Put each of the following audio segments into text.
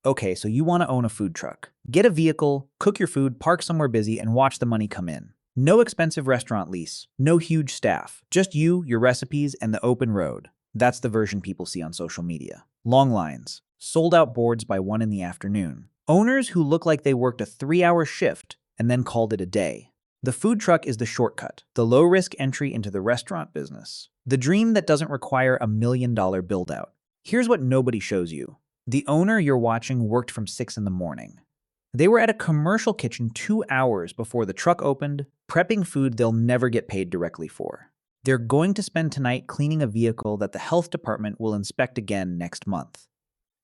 Okay, so you want to own a food truck. Get a vehicle, cook your food, park somewhere busy, and watch the money come in. No expensive restaurant lease, no huge staff, just you, your recipes, and the open road. That's the version people see on social media. Long lines, sold out boards by 1 in the afternoon. Owners who look like they worked a 3-hour shift and then called it a day. The food truck is the shortcut, the low-risk entry into the restaurant business. The dream that doesn't require a $1 million build-out. Here's what nobody shows you. The owner you're watching worked from 6 in the morning. They were at a commercial kitchen 2 hours before the truck opened, prepping food they'll never get paid directly for. They're going to spend tonight cleaning a vehicle that the health department will inspect again next month.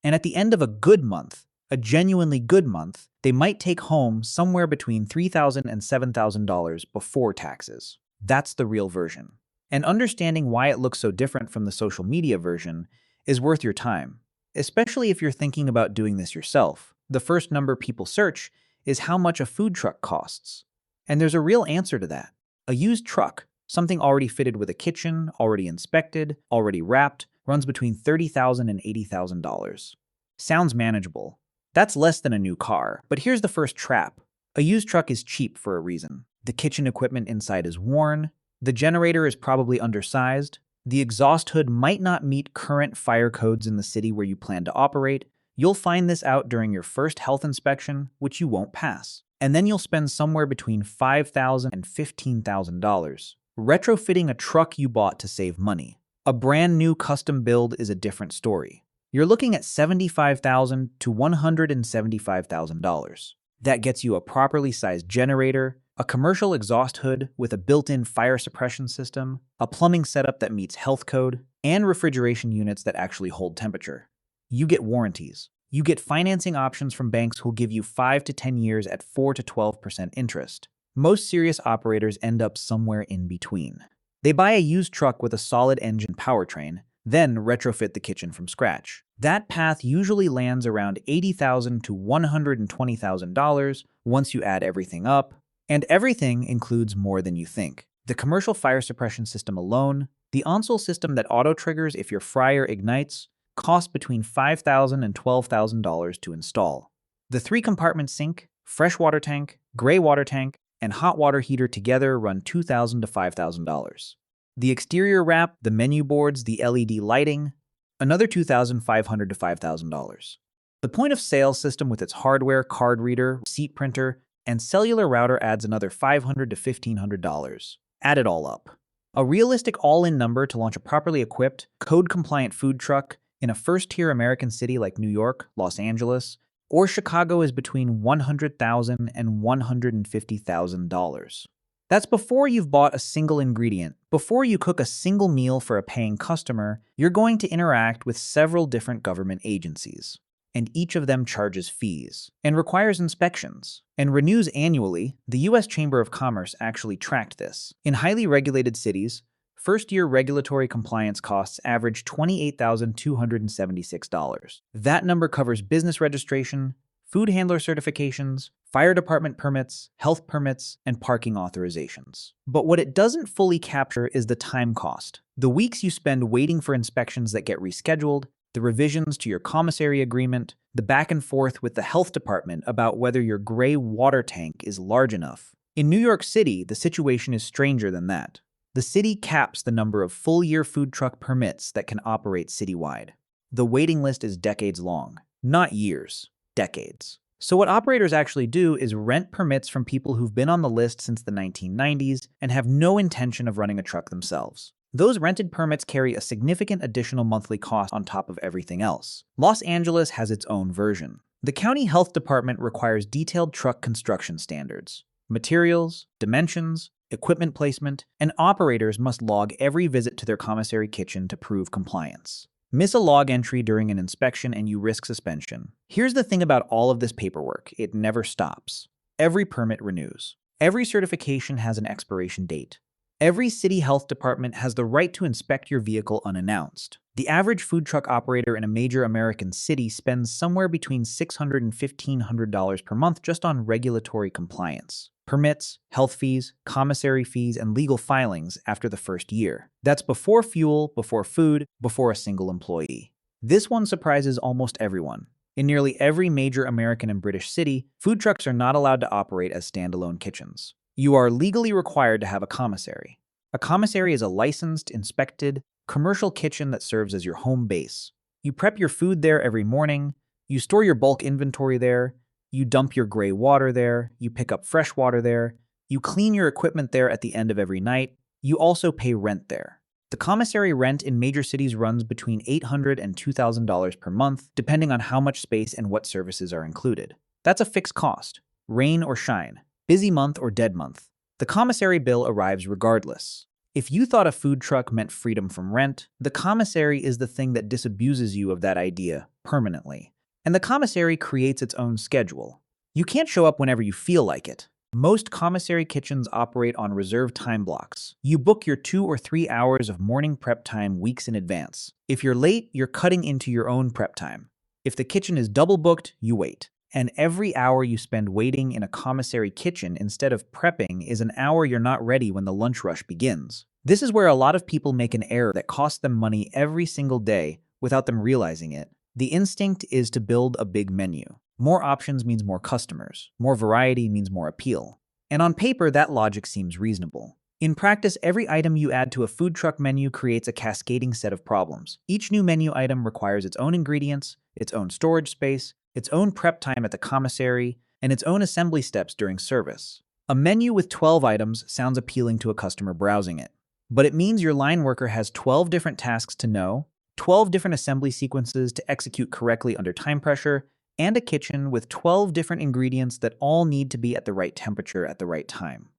And at the end of a good month, a genuinely good month, they might take home somewhere between $3,000 and $7,000 before taxes. That's the real version. And understanding why it looks so different from the social media version is worth your time, especially if you're thinking about doing this yourself. The first number people search is how much a food truck costs. And there's a real answer to that. A used truck, something already fitted with a kitchen, already inspected, already wrapped, runs between $30,000 and $80,000. Sounds manageable. That's less than a new car, but here's the first trap. A used truck is cheap for a reason. The kitchen equipment inside is worn, the generator is probably undersized, the exhaust hood might not meet current fire codes in the city where you plan to operate. You'll find this out during your first health inspection, which you won't pass. And then you'll spend somewhere between $5,000 and $15,000 retrofitting a truck you bought to save money. A brand new custom build is a different story. You're looking at $75,000 to $175,000. That gets you a properly sized generator, a commercial exhaust hood with a built-in fire suppression system, a plumbing setup that meets health code, and refrigeration units that actually hold temperature. You get warranties. You get financing options from banks who'll give you 5 to 10 years at 4 to 12% interest. Most serious operators end up somewhere in between. They buy a used truck with a solid engine powertrain, then retrofit the kitchen from scratch. That path usually lands around $80,000 to $120,000 once you add everything up, and everything includes more than you think. The commercial fire suppression system alone, the console system that auto-triggers if your fryer ignites, costs between $5,000 and $12,000 to install. The 3-compartment sink, fresh water tank, gray water tank, and hot water heater together run $2,000 to $5,000. The exterior wrap, the menu boards, the LED lighting, another $2,500 to $5,000. The point of sale system with its hardware, card reader, receipt printer, and cellular router adds another $500 to $1,500. Add it all up. A realistic all-in number to launch a properly equipped, code-compliant food truck in a first-tier American city like New York, Los Angeles, or Chicago is between $100,000 and $150,000. That's before you've bought a single ingredient. Before you cook a single meal for a paying customer, you're going to interact with several different government agencies. And each of them charges fees and requires inspections and renews annually. The U.S. Chamber of Commerce actually tracked this. In highly regulated cities, first-year regulatory compliance costs average $28,276. That number covers business registration, food handler certifications, fire department permits, health permits, and parking authorizations. But what it doesn't fully capture is the time cost. The weeks you spend waiting for inspections that get rescheduled, the revisions to your commissary agreement, the back and forth with the health department about whether your gray water tank is large enough. In New York City, the situation is stranger than that. The city caps the number of full-year food truck permits that can operate citywide. The waiting list is decades long. Not years, decades. So what operators actually do is rent permits from people who've been on the list since the 1990s and have no intention of running a truck themselves. Those rented permits carry a significant additional monthly cost on top of everything else. Los Angeles has its own version. The county health department requires detailed truck construction standards. Materials, dimensions, equipment placement, and operators must log every visit to their commissary kitchen to prove compliance. Miss a log entry during an inspection and you risk suspension. Here's the thing about all of this paperwork, it never stops. Every permit renews. Every certification has an expiration date. Every city health department has the right to inspect your vehicle unannounced. The average food truck operator in a major American city spends somewhere between $600 and $1,500 per month just on regulatory compliance. Permits, health fees, commissary fees, and legal filings after the first year. That's before fuel, before food, before a single employee. This one surprises almost everyone. In nearly every major American and British city, food trucks are not allowed to operate as standalone kitchens. You are legally required to have a commissary. A commissary is a licensed, inspected, commercial kitchen that serves as your home base. You prep your food there every morning, you store your bulk inventory there, you dump your gray water there, you pick up fresh water there, you clean your equipment there at the end of every night, you also pay rent there. The commissary rent in major cities runs between $800 and $2,000 per month, depending on how much space and what services are included. That's a fixed cost, rain or shine, busy month or dead month. The commissary bill arrives regardless. If you thought a food truck meant freedom from rent, the commissary is the thing that disabuses you of that idea permanently. And the commissary creates its own schedule. You can't show up whenever you feel like it. Most commissary kitchens operate on reserved time blocks. You book your 2 or 3 hours of morning prep time weeks in advance. If you're late, you're cutting into your own prep time. If the kitchen is double booked, you wait. And every hour you spend waiting in a commissary kitchen instead of prepping is an hour you're not ready when the lunch rush begins. This is where a lot of people make an error that costs them money every single day without them realizing it. The instinct is to build a big menu. More options means more customers. More variety means more appeal. And on paper, that logic seems reasonable. In practice, every item you add to a food truck menu creates a cascading set of problems. Each new menu item requires its own ingredients, its own storage space, its own prep time at the commissary, and its own assembly steps during service. A menu with 12 items sounds appealing to a customer browsing it. But it means your line worker has 12 different tasks to know, 12 different assembly sequences to execute correctly under time pressure, and a kitchen with 12 different ingredients that all need to be at the right temperature at the right time.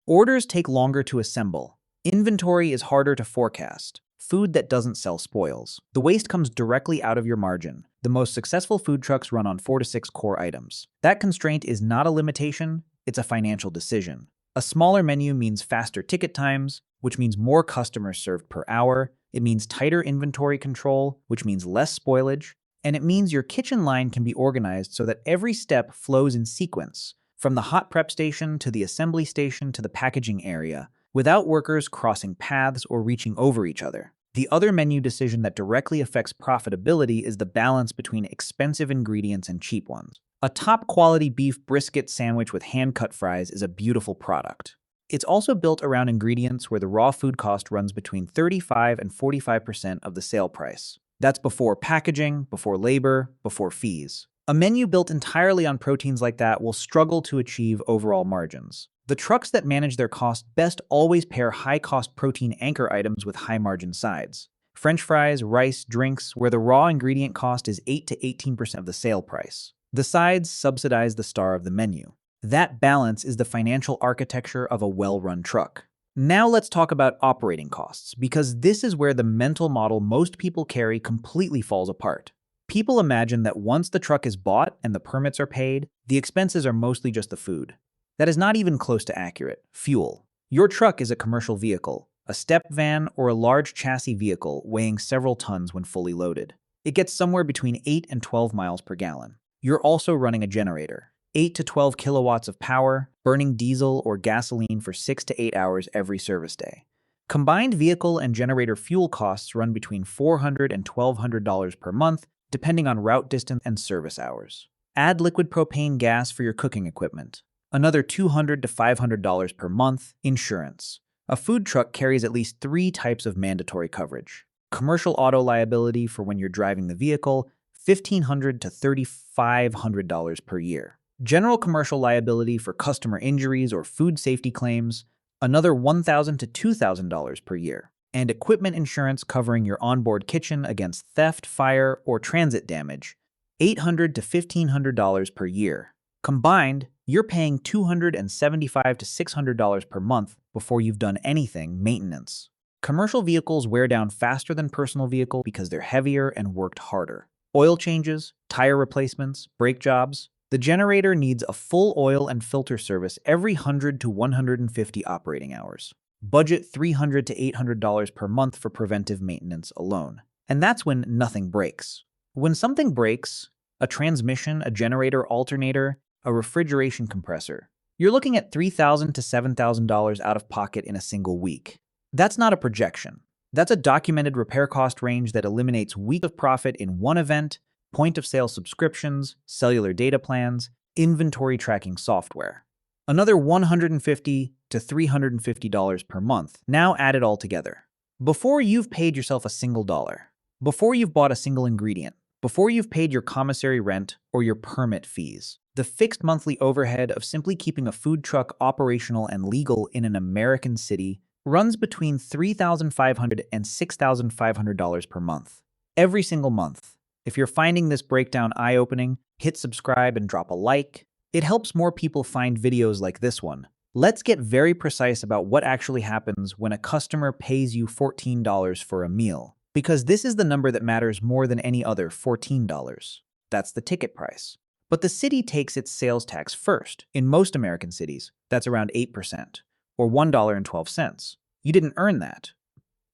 Orders take longer to assemble. Inventory is harder to forecast. Food that doesn't sell spoils. The waste comes directly out of your margin. The most successful food trucks run on 4 to 6 core items. That constraint is not a limitation, it's a financial decision. A smaller menu means faster ticket times, which means more customers served per hour. It means tighter inventory control, which means less spoilage. And it means your kitchen line can be organized so that every step flows in sequence, from the hot prep station to the assembly station to the packaging area, without workers crossing paths or reaching over each other. The other menu decision that directly affects profitability is the balance between expensive ingredients and cheap ones. A top-quality beef brisket sandwich with hand-cut fries is a beautiful product. It's also built around ingredients where the raw food cost runs between 35 and 45% of the sale price. That's before packaging, before labor, before fees. A menu built entirely on proteins like that will struggle to achieve overall margins. The trucks that manage their cost best always pair high-cost protein anchor items with high-margin sides. French fries, rice, drinks, where the raw ingredient cost is 8 to 18% of the sale price. The sides subsidize the star of the menu. That balance is the financial architecture of a well-run truck. Now let's talk about operating costs, because this is where the mental model most people carry completely falls apart. People imagine that once the truck is bought and the permits are paid, the expenses are mostly just the food. That is not even close to accurate. Fuel. Your truck is a commercial vehicle, a step van or a large chassis vehicle weighing several tons when fully loaded. It gets somewhere between 8 and 12 miles per gallon. You're also running a generator. 8 to 12 kilowatts of power, burning diesel or gasoline for 6 to 8 hours every service day. Combined vehicle and generator fuel costs run between $400 and $1,200 per month, depending on route distance and service hours. Add liquid propane gas for your cooking equipment. Another $200 to $500 per month. Insurance. A food truck carries at least 3 types of mandatory coverage. Commercial auto liability for when you're driving the vehicle, $1,500 to $3,500 per year. General commercial liability for customer injuries or food safety claims, another $1,000 to $2,000 per year. And equipment insurance covering your onboard kitchen against theft, fire, or transit damage, $800 to $1,500 per year. Combined, you're paying $275 to $600 per month before you've done anything maintenance. Commercial vehicles wear down faster than personal vehicles because they're heavier and worked harder. Oil changes, tire replacements, brake jobs. The generator needs a full oil and filter service every 100 to 150 operating hours. Budget $300 to $800 per month for preventive maintenance alone. And that's when nothing breaks. When something breaks, a transmission, a generator alternator, a refrigeration compressor, you're looking at $3,000 to $7,000 out of pocket in a single week. That's not a projection. That's a documented repair cost range that eliminates weeks of profit in one event point-of-sale subscriptions, cellular data plans, inventory tracking software. Another $150 to $350 per month, now added all together. Before you've paid yourself a single dollar, before you've bought a single ingredient, before you've paid your commissary rent or your permit fees, the fixed monthly overhead of simply keeping a food truck operational and legal in an American city runs between $3,500 and $6,500 per month. Every single month. If you're finding this breakdown eye-opening, hit subscribe and drop a like. It helps more people find videos like this one. Let's get very precise about what actually happens when a customer pays you $14 for a meal, because this is the number that matters more than any other. $14. That's the ticket price. But the city takes its sales tax first. In most American cities, that's around 8%, or $1.12. You didn't earn that.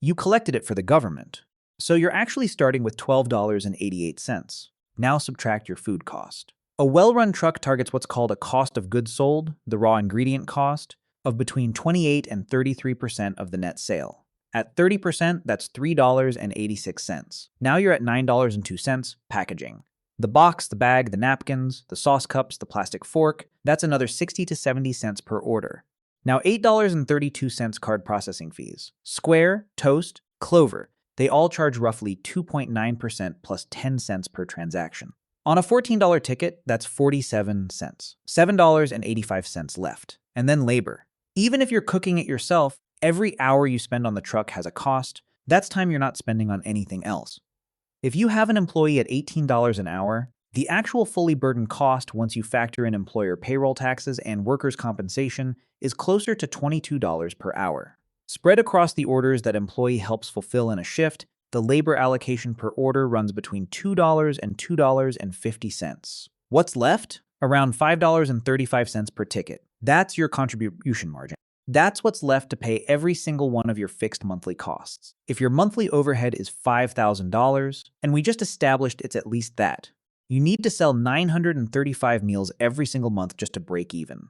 You collected it for the government. So you're actually starting with $12.88. Now subtract your food cost. A well-run truck targets what's called a cost of goods sold, the raw ingredient cost, of between 28 and 33% of the net sale. At 30%, that's $3.86. Now you're at $9.02 packaging. The box, the bag, the napkins, the sauce cups, the plastic fork, that's another 60 to 70 cents per order. Now $8.32 card processing fees. Square, Toast, Clover, they all charge roughly 2.9% plus 10 cents per transaction. On a $14 ticket, that's 47 cents. $7.85 left. And then labor. Even if you're cooking it yourself, every hour you spend on the truck has a cost. That's time you're not spending on anything else. If you have an employee at $18 an hour, the actual fully burdened cost once you factor in employer payroll taxes and workers' compensation is closer to $22 per hour. Spread across the orders that employee helps fulfill in a shift, the labor allocation per order runs between $2 and $2.50. What's left? Around $5.35 per ticket. That's your contribution margin. That's what's left to pay every single one of your fixed monthly costs. If your monthly overhead is $5,000, and we just established it's at least that, you need to sell 935 meals every single month just to break even.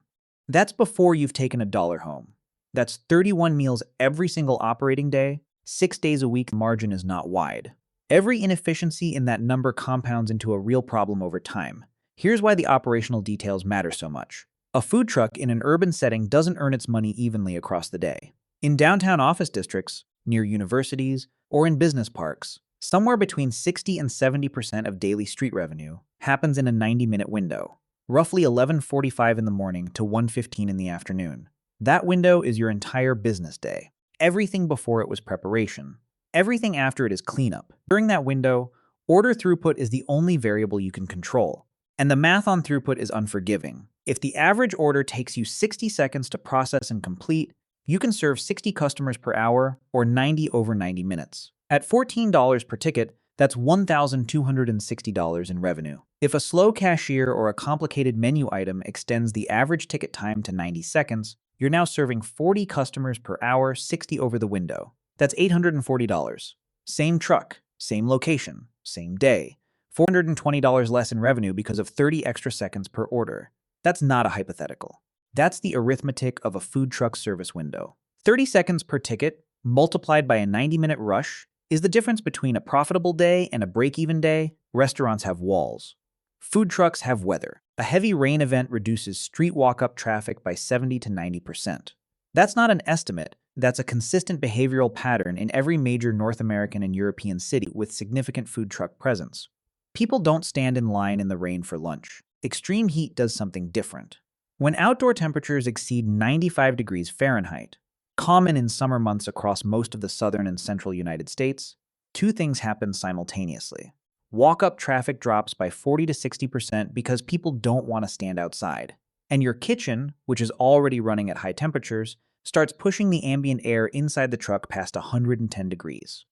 That's before you've taken a dollar home. That's 31 meals every single operating day, 6 days a week. Margin is not wide. Every inefficiency in that number compounds into a real problem over time. Here's why the operational details matter so much. A food truck in an urban setting doesn't earn its money evenly across the day. In downtown office districts, near universities, or in business parks, somewhere between 60 and 70% of daily street revenue happens in a 90-minute window, roughly 11:45 in the morning to 1:15 in the afternoon. That window is your entire business day. Everything before it was preparation. Everything after it is cleanup. During that window, order throughput is the only variable you can control. And the math on throughput is unforgiving. If the average order takes you 60 seconds to process and complete, you can serve 60 customers per hour or 90 over 90 minutes. At $14 per ticket, that's $1,260 in revenue. If a slow cashier or a complicated menu item extends the average ticket time to 90 seconds, you're now serving 40 customers per hour, 60 over the window. That's $840. Same truck, same location, same day. $420 less in revenue because of 30 extra seconds per order. That's not a hypothetical. That's the arithmetic of a food truck service window. 30 seconds per ticket, multiplied by a 90-minute rush, is the difference between a profitable day and a break-even day. Restaurants have walls. Food trucks have weather. A heavy rain event reduces street walk-up traffic by 70 to 90%. That's not an estimate. That's a consistent behavioral pattern in every major North American and European city with significant food truck presence. People don't stand in line in the rain for lunch. Extreme heat does something different. When outdoor temperatures exceed 95 degrees Fahrenheit, common in summer months across most of the southern and central United States, two things happen simultaneously. Walk-up traffic drops by 40 to 60% because people don't want to stand outside. And your kitchen, which is already running at high temperatures, starts pushing the ambient air inside the truck past 110 degrees.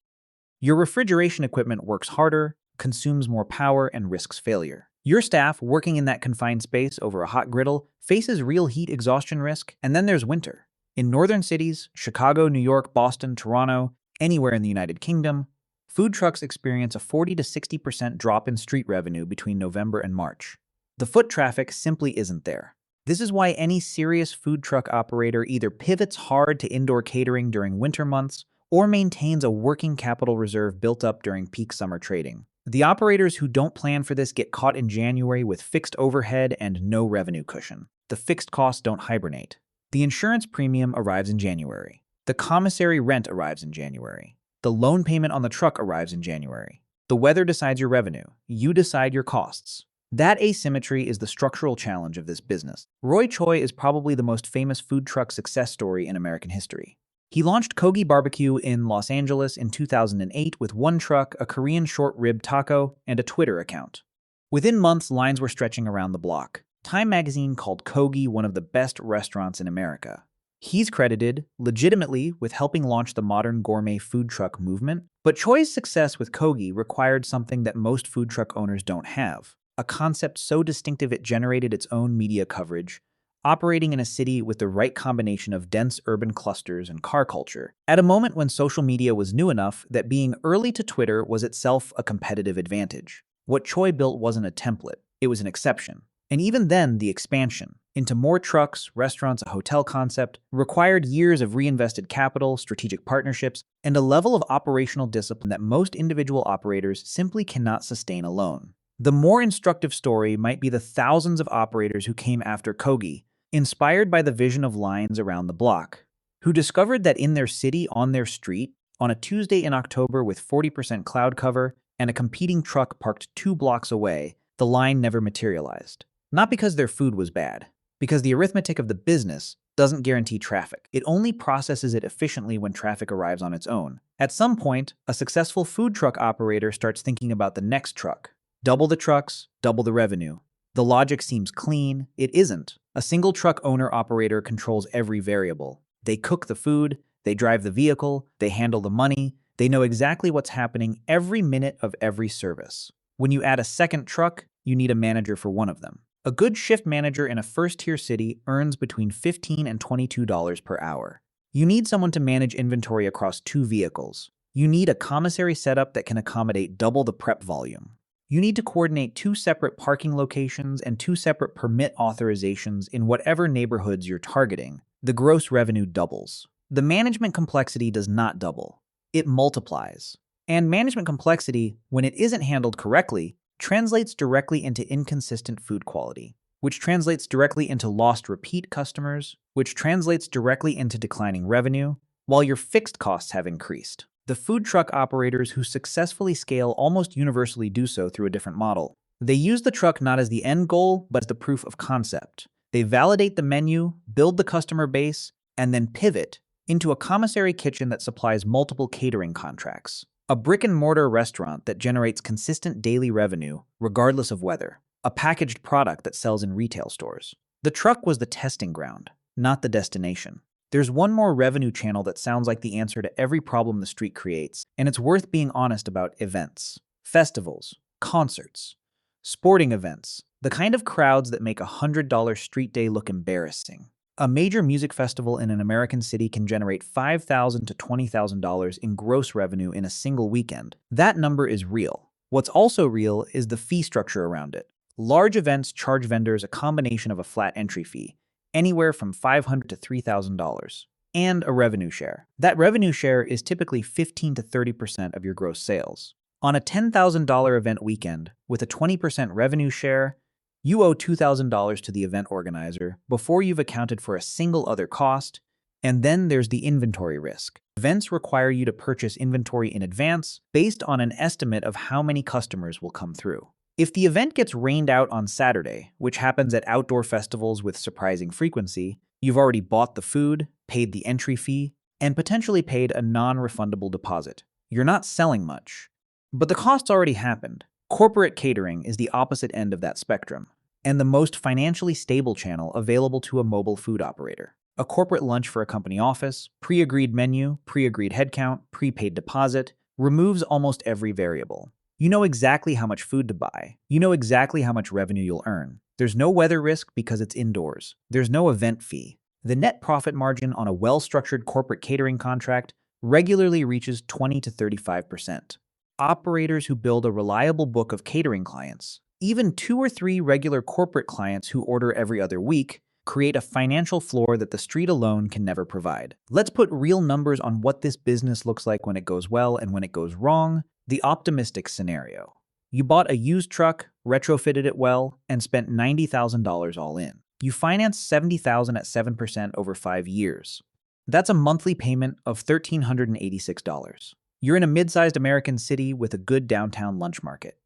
Your refrigeration equipment works harder, consumes more power, and risks failure. Your staff, working in that confined space over a hot griddle, faces real heat exhaustion risk, and then there's winter. In northern cities, Chicago, New York, Boston, Toronto, anywhere in the United Kingdom, food trucks experience a 40 to 60% drop in street revenue between November and March. The foot traffic simply isn't there. This is why any serious food truck operator either pivots hard to indoor catering during winter months or maintains a working capital reserve built up during peak summer trading. The operators who don't plan for this get caught in January with fixed overhead and no revenue cushion. The fixed costs don't hibernate. The insurance premium arrives in January. The commissary rent arrives in January. The loan payment on the truck arrives in January. The weather decides your revenue. You decide your costs. That asymmetry is the structural challenge of this business. Roy Choi is probably the most famous food truck success story in American history. He launched Kogi Barbecue in Los Angeles in 2008 with one truck, a Korean short rib taco, and a Twitter account. Within months, lines were stretching around the block. Time magazine called Kogi one of the best restaurants in America. He's credited, legitimately, with helping launch the modern gourmet food truck movement, but Choi's success with Kogi required something that most food truck owners don't have, a concept so distinctive it generated its own media coverage, operating in a city with the right combination of dense urban clusters and car culture, at a moment when social media was new enough that being early to Twitter was itself a competitive advantage. What Choi built wasn't a template, it was an exception. And even then, the expansion into more trucks, restaurants, a hotel concept required years of reinvested capital, strategic partnerships, and a level of operational discipline that most individual operators simply cannot sustain alone. The more instructive story might be the thousands of operators who came after Kogi, inspired by the vision of lines around the block, who discovered that in their city, on their street, on a Tuesday in October with 40% cloud cover and a competing truck parked 2 blocks away, the line never materialized. Not because their food was bad, because the arithmetic of the business doesn't guarantee traffic. It only processes it efficiently when traffic arrives on its own. At some point, a successful food truck operator starts thinking about the next truck. Double the trucks, double the revenue. The logic seems clean. It isn't. A single truck owner-operator controls every variable. They cook the food, they drive the vehicle, they handle the money, they know exactly what's happening every minute of every service. When you add a second truck, you need a manager for one of them. A good shift manager in a first-tier city earns between $15 and $22 per hour. You need someone to manage inventory across 2 vehicles. You need a commissary setup that can accommodate double the prep volume. You need to coordinate 2 separate parking locations and 2 separate permit authorizations in whatever neighborhoods you're targeting. The gross revenue doubles. The management complexity does not double. It multiplies. And management complexity, when it isn't handled correctly, translates directly into inconsistent food quality, which translates directly into lost repeat customers, which translates directly into declining revenue, while your fixed costs have increased. The food truck operators who successfully scale almost universally do so through a different model. They use the truck not as the end goal, but as the proof of concept. They validate the menu, build the customer base, and then pivot into a commissary kitchen that supplies multiple catering contracts. A brick-and-mortar restaurant that generates consistent daily revenue, regardless of weather. A packaged product that sells in retail stores. The truck was the testing ground, not the destination. There's one more revenue channel that sounds like the answer to every problem the street creates, and it's worth being honest about: events. Festivals, concerts, sporting events, the kind of crowds that make a $100 street day look embarrassing. A major music festival in an American city can generate $5,000 to $20,000 in gross revenue in a single weekend. That number is real. What's also real is the fee structure around it. Large events charge vendors a combination of a flat entry fee, anywhere from $500 to $3,000, and a revenue share. That revenue share is typically 15 to 30% of your gross sales. On a $10,000 event weekend, with a 20% revenue share, you owe $2,000 to the event organizer before you've accounted for a single other cost, and then there's the inventory risk. Events require you to purchase inventory in advance based on an estimate of how many customers will come through. If the event gets rained out on Saturday, which happens at outdoor festivals with surprising frequency, you've already bought the food, paid the entry fee, and potentially paid a non-refundable deposit. You're not selling much. But the costs already happened. Corporate catering is the opposite end of that spectrum, and the most financially stable channel available to a mobile food operator. A corporate lunch for a company office, pre-agreed menu, pre-agreed headcount, prepaid deposit, removes almost every variable. You know exactly how much food to buy. You know exactly how much revenue you'll earn. There's no weather risk because it's indoors. There's no event fee. The net profit margin on a well-structured corporate catering contract regularly reaches 20 to 35%. Operators who build a reliable book of catering clients, even 2 or 3 regular corporate clients who order every other week, create a financial floor that the street alone can never provide. Let's put real numbers on what this business looks like when it goes well and when it goes wrong. The optimistic scenario. You bought a used truck, retrofitted it well, and spent $90,000 all in. You financed $70,000 at 7% over 5 years. That's a monthly payment of $1,386. You're in a mid-sized American city with a good downtown lunch market.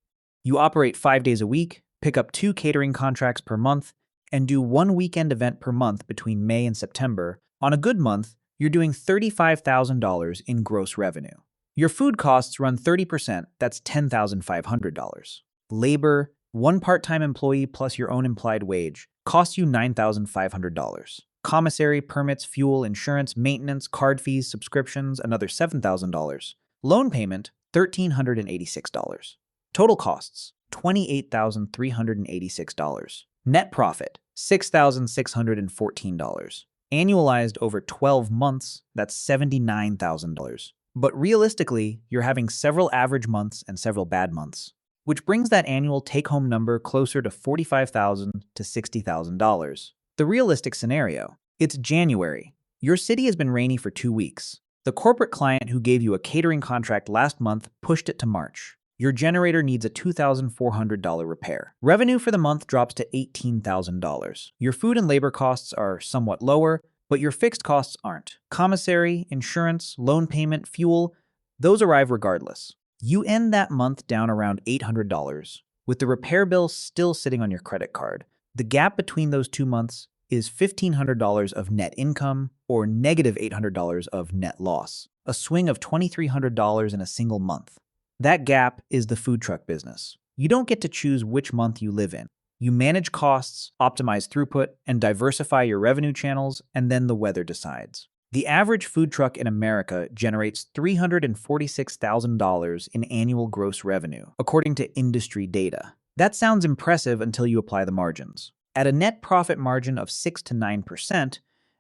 You operate 5 days a week, pick up 2 catering contracts per month, and do 1 weekend event per month between May and September. On a good month, you're doing $35,000 in gross revenue. Your food costs run 30%, that's $10,500. Labor, 1 part-time employee plus your own implied wage, costs you $9,500. Commissary, permits, fuel, insurance, maintenance, card fees, subscriptions, another $7,000. Loan payment, $1,386. Total costs, $28,386. Net profit, $6,614. Annualized over 12 months, that's $79,000. But realistically, you're having several average months and several bad months, which brings that annual take-home number closer to $45,000 to $60,000. The realistic scenario: it's January. Your city has been rainy for 2 weeks. The corporate client who gave you a catering contract last month pushed it to March. Your generator needs a $2,400 repair. Revenue for the month drops to $18,000. Your food and labor costs are somewhat lower, but your fixed costs aren't. Commissary, insurance, loan payment, fuel, those arrive regardless. You end that month down around $800, with the repair bill still sitting on your credit card. The gap between those 2 months is $1,500 of net income or negative $800 of net loss, a swing of $2,300 in a single month. That gap is the food truck business. You don't get to choose which month you live in. You manage costs, optimize throughput, and diversify your revenue channels, and then the weather decides. The average food truck in America generates $346,000 in annual gross revenue, according to industry data. That sounds impressive until you apply the margins. At a net profit margin of 6 to 9%,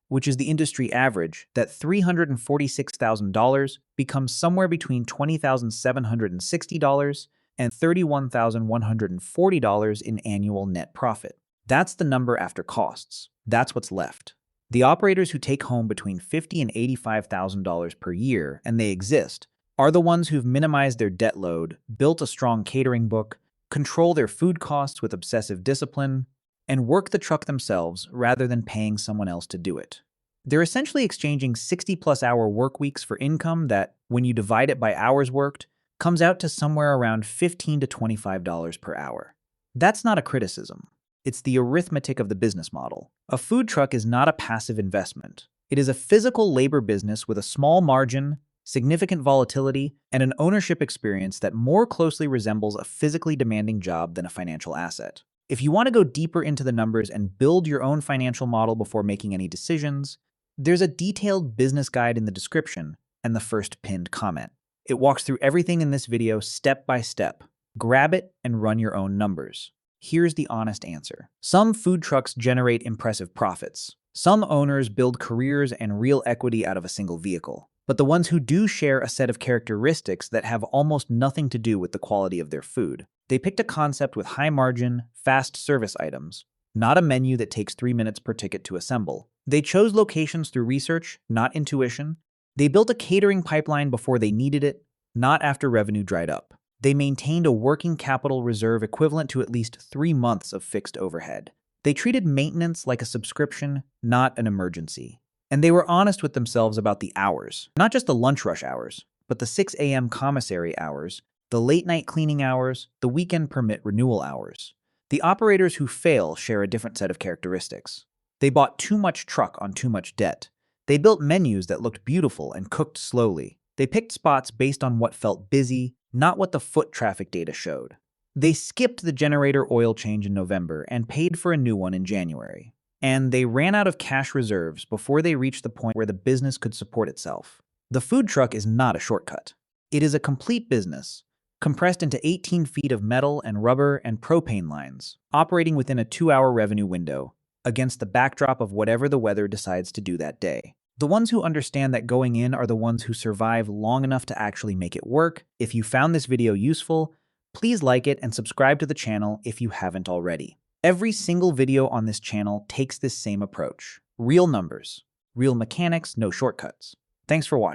which is the industry average, that $346,000 becomes somewhere between $20,760 and $31,140 in annual net profit. That's the number after costs. That's what's left. The operators who take home between $50,000 and $85,000 per year, and they exist, are the ones who've minimized their debt load, built a strong catering book, control their food costs with obsessive discipline, and work the truck themselves rather than paying someone else to do it. They're essentially exchanging 60-plus hour work weeks for income that, when you divide it by hours worked, comes out to somewhere around $15 to $25 per hour. That's not a criticism. It's the arithmetic of the business model. A food truck is not a passive investment. It is a physical labor business with a small margin, significant volatility, and an ownership experience that more closely resembles a physically demanding job than a financial asset. If you want to go deeper into the numbers and build your own financial model before making any decisions, there's a detailed business guide in the description and the first pinned comment. It walks through everything in this video step by step. Grab it and run your own numbers. Here's the honest answer. Some food trucks generate impressive profits. Some owners build careers and real equity out of a single vehicle. But the ones who do share a set of characteristics that have almost nothing to do with the quality of their food. They picked a concept with high margin, fast service items, not a menu that takes 3 minutes per ticket to assemble. They chose locations through research, not intuition. They built a catering pipeline before they needed it, not after revenue dried up. They maintained a working capital reserve equivalent to at least 3 months of fixed overhead. They treated maintenance like a subscription, not an emergency. And they were honest with themselves about the hours, not just the lunch rush hours, but the 6 a.m. commissary hours, the late-night cleaning hours, the weekend permit renewal hours. The operators who fail share a different set of characteristics. They bought too much truck on too much debt. They built menus that looked beautiful and cooked slowly. They picked spots based on what felt busy, not what the foot traffic data showed. They skipped the generator oil change in November and paid for a new one in January. And they ran out of cash reserves before they reached the point where the business could support itself. The food truck is not a shortcut. It is a complete business, compressed into 18 feet of metal and rubber and propane lines, operating within a 2-hour revenue window, against the backdrop of whatever the weather decides to do that day. The ones who understand that going in are the ones who survive long enough to actually make it work. If you found this video useful, please like it and subscribe to the channel if you haven't already. Every single video on this channel takes this same approach. Real numbers, real mechanics, no shortcuts. Thanks for watching.